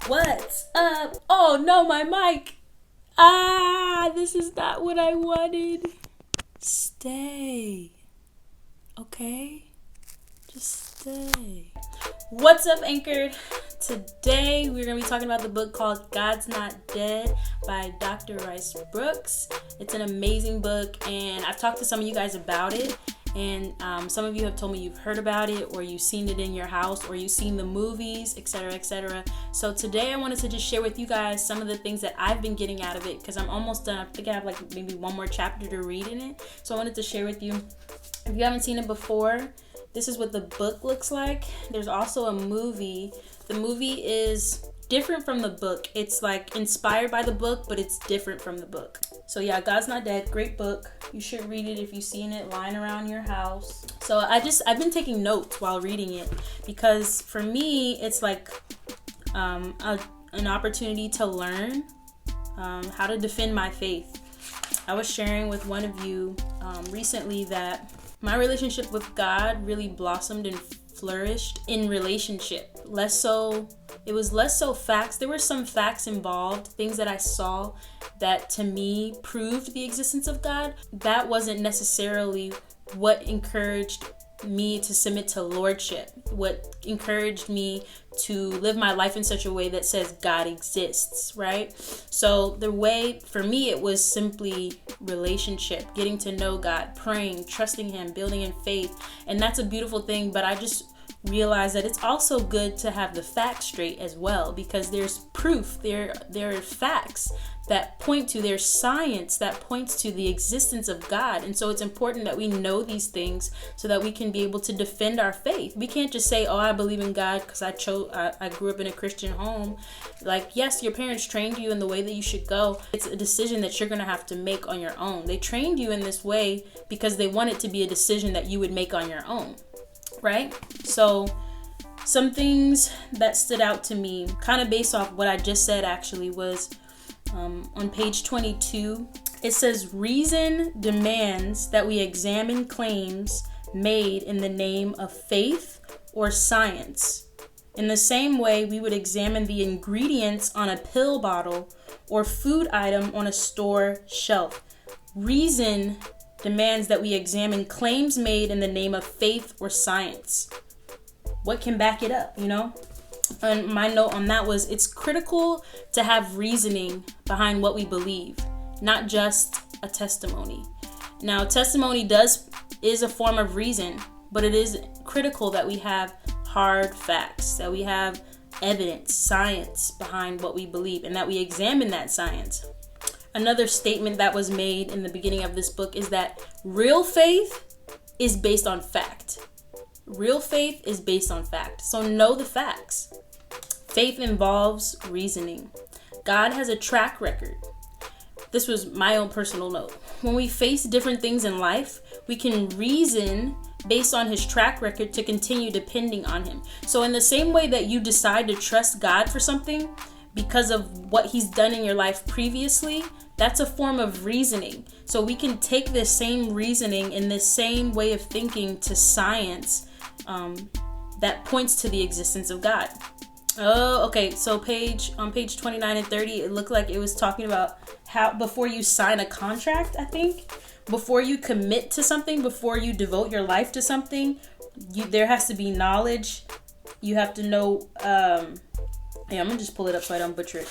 What's up? Oh no, my mic. This is not what I wanted. Stay. Okay? Just stay. What's up, Anchored? Today we're going to be talking about the book called God's Not Dead by Dr. Rice Brooks. It's an amazing book, and I've talked to some of you guys about it. And some of you have told me you've heard about it, or you've seen it in your house, or you've seen the movies, etc., etc. So today I wanted to just share with you guys some of the things that I've been getting out of it, because I'm almost done. I think I have like maybe one more chapter to read in it. So I wanted to share with you. If you haven't seen it before, this is what the book looks like. There's also a movie. The movie is different from the book. It's like inspired by the book, but it's different from the book. So yeah, God's Not Dead, great book. You should read it if you've seen it lying around your house. So I've been taking notes while reading it, because for me it's like an opportunity to learn how to defend my faith. I was sharing with one of you recently that my relationship with God really blossomed and flourished in relationship. It was less so facts. There were some facts involved, things that I saw that to me proved the existence of God. That wasn't necessarily what encouraged me to submit to lordship, what encouraged me to live my life in such a way that says God exists, right? So the way, for me, it was simply relationship, getting to know God, praying, trusting Him, building in faith. And that's a beautiful thing, but I just realize that it's also good to have the facts straight as well, because there's proof, there are facts that point to, there's science that points to the existence of God. And so it's important that we know these things so that we can be able to defend our faith. We can't just say, oh, I believe in God because I grew up in a Christian home. Like, yes, your parents trained you in the way that you should go. It's a decision that you're going to have to make on your own. They trained you in this way because they want it to be a decision that you would make on your own. Right? So some things that stood out to me, kind of based off what I just said actually, was on page 22. It says, reason demands that we examine claims made in the name of faith or science. In the same way, we would examine the ingredients on a pill bottle or food item on a store shelf. Reason demands that we examine claims made in the name of faith or science. What can back it up, you know? And my note on that was, it's critical to have reasoning behind what we believe, not just a testimony. Now, testimony is a form of reason, but it is critical that we have hard facts, that we have evidence, science behind what we believe, and that we examine that science. Another statement that was made in the beginning of this book is that real faith is based on fact. Real faith is based on fact. So know the facts. Faith involves reasoning. God has a track record. This was my own personal note. When we face different things in life, we can reason based on His track record to continue depending on Him. So in the same way that you decide to trust God for something because of what He's done in your life previously, that's a form of reasoning. So we can take this same reasoning and this same way of thinking to science that points to the existence of God. Oh, okay. So on page 29 and 30, it looked like it was talking about how before you sign a contract, I think, before you commit to something, before you devote your life to something, there has to be knowledge. You have to know. I'm gonna just pull it up so I don't butcher it.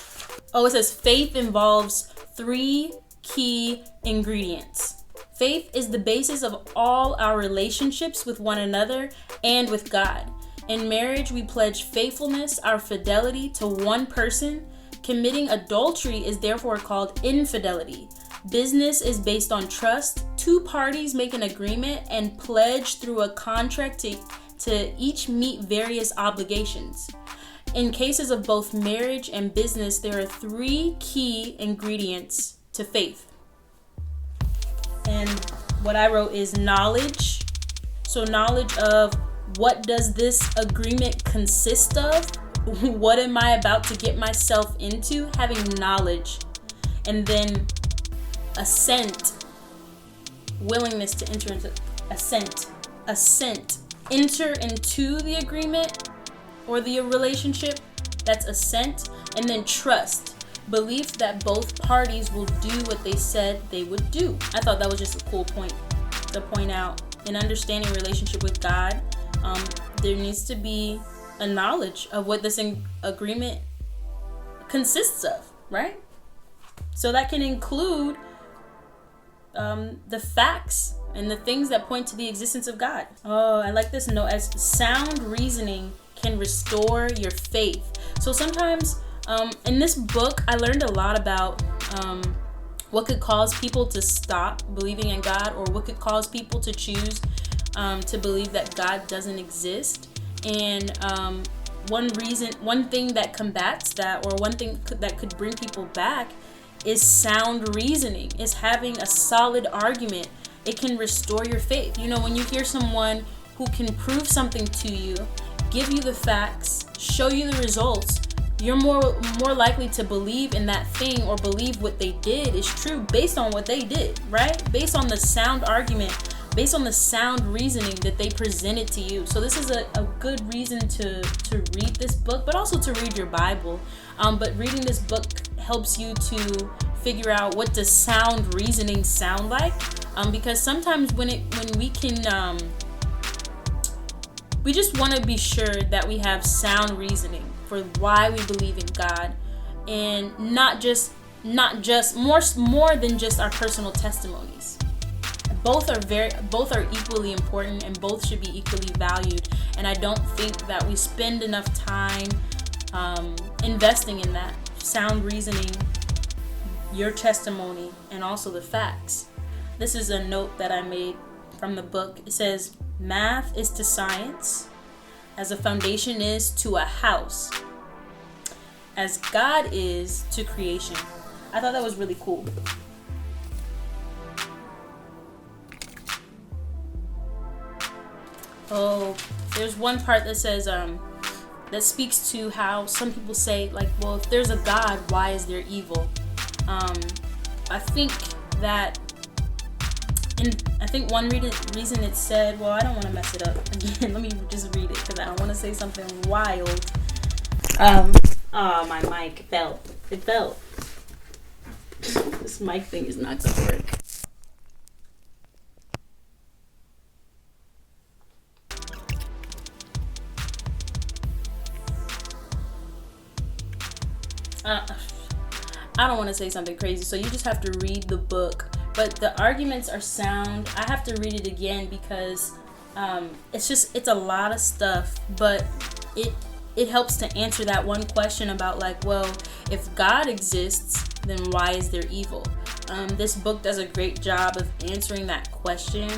Oh, it says faith involves 3 key ingredients. Faith is the basis of all our relationships with one another and with God. In marriage, we pledge faithfulness, our fidelity to one person. Committing adultery is therefore called infidelity. Business is based on trust. 2 parties make an agreement and pledge through a contract to each meet various obligations. In cases of both marriage and business, there are 3 key ingredients to faith. And what I wrote is knowledge. So knowledge of, what does this agreement consist of? What am I about to get myself into? Having knowledge. And then assent. Willingness to enter into assent. Enter into the agreement or the relationship That's assent. And then trust. Belief that both parties will do what they said they would do. I thought that was just a cool point to point out. In understanding relationship with God, there needs to be a knowledge of what this agreement consists of, right? So that can include the facts and the things that point to the existence of God. Oh, I like this note, as sound reasoning can restore your faith. So sometimes in this book, I learned a lot about what could cause people to stop believing in God, or what could cause people to choose to believe that God doesn't exist. And one thing that combats that, or one thing that could bring people back, is sound reasoning, is having a solid argument. It can restore your faith. You know, when you hear someone who can prove something to you, give you the facts, show you the results, you're more likely to believe in that thing, or believe what they did is true based on what they did, right? Based on the sound argument, based on the sound reasoning that they presented to you. So this is a good reason to read this book, but also to read your Bible. But reading this book helps you to figure out what does sound reasoning sound like, because sometimes when we can we just want to be sure that we have sound reasoning for why we believe in God, and not just more than just our personal testimonies. Both are equally important, and both should be equally valued. And I don't think that we spend enough time investing in that sound reasoning, your testimony, and also the facts. This is a note that I made from the book. It says, math is to science as a foundation is to a house, as God is to creation. I thought that was really cool. Oh, there's one part that says, that speaks to how some people say, like, well, if there's a God, why is there evil? I think that, I think one reason it said, well, I don't want to mess it up again. Let me just read it, because I don't want to say something wild. My mic fell. It fell. This mic thing is not going to work. I don't want to say something crazy, so you just have to read the book. But the arguments are sound. I have to read it again because it's a lot of stuff, but it helps to answer that one question about, like, well, if God exists, then why is there evil? This book does a great job of answering that question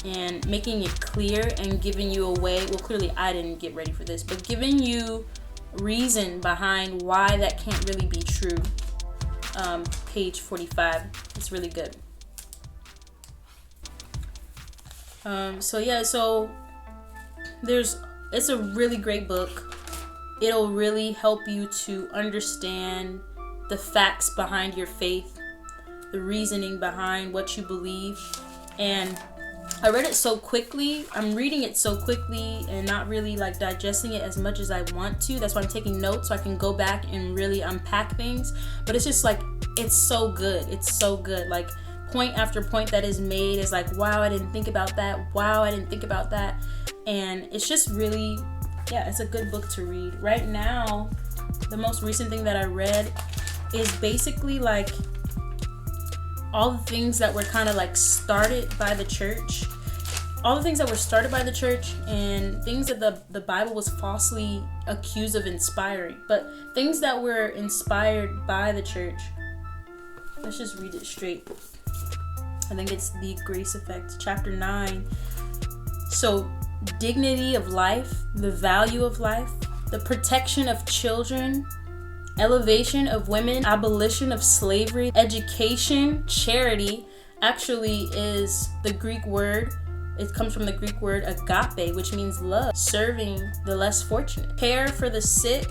and making it clear and giving you a way. Well, clearly I didn't get ready for this, but giving you reason behind why that can't really be true. Page 45. It's really good. So it's a really great book. It'll really help you to understand the facts behind your faith, the reasoning behind what you believe. And I read it so quickly. I'm reading it so quickly and not really like digesting it as much as I want to. That's why I'm taking notes, so I can go back and really unpack things. But it's just like, it's so good. It's so good. Like, point after point that is made is like, wow, I didn't think about that. Wow, I didn't think about that. And it's just really, it's a good book to read. Right now, the most recent thing that I read is basically like all the things that were kind of like started by the church. All the things that were started by the church and things that the Bible was falsely accused of inspiring. But things that were inspired by the church. Let's just read it straight. I think it's The Grace Effect, chapter 9. So, dignity of life, the value of life, the protection of children, elevation of women, abolition of slavery, education, charity, actually is the Greek word. It comes from the Greek word agape, which means love, serving the less fortunate, care for the sick,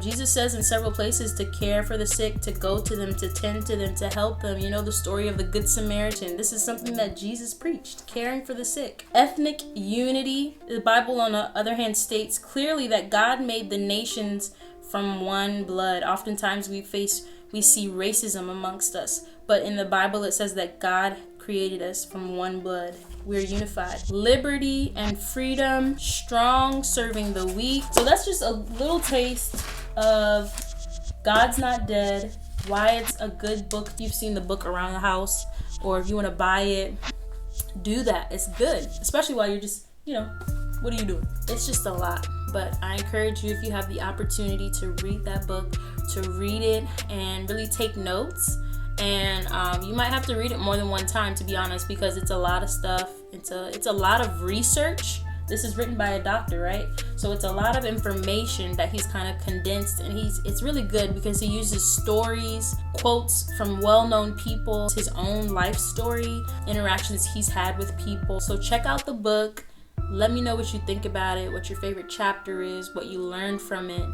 Jesus says in several places to care for the sick, to go to them, to tend to them, to help them. You know the story of the Good Samaritan. This is something that Jesus preached, caring for the sick. Ethnic unity. The Bible, on the other hand, states clearly that God made the nations from one blood. Oftentimes we see racism amongst us, but in the Bible it says that God created us from one blood. We're unified. Liberty and freedom, strong, serving the weak. So that's just a little taste of God's Not Dead, why it's a good book. If you've seen the book around the house, or if you want to buy it, do that. It's good, especially while you're just, what are you doing? It's just a lot. But I encourage you, if you have the opportunity to read that book, to read it and really take notes. And you might have to read it more than one time, to be honest, because it's a lot of stuff. It's a lot of research. This is written by a doctor, right? So it's a lot of information that he's kind of condensed, and it's really good because he uses stories, quotes from well-known people, his own life story, interactions he's had with people. So check out the book. Let me know what you think about it, what your favorite chapter is, what you learned from it.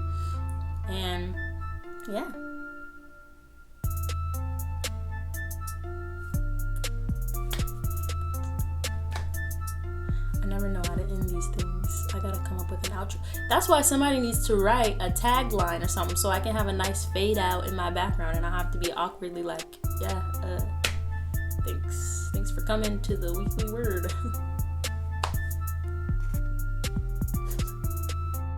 And yeah. I never know how to end these things. I gotta come up with an outro. That's why somebody needs to write a tagline or something so I can have a nice fade out in my background and I have to be awkwardly like, thanks for coming to the weekly word.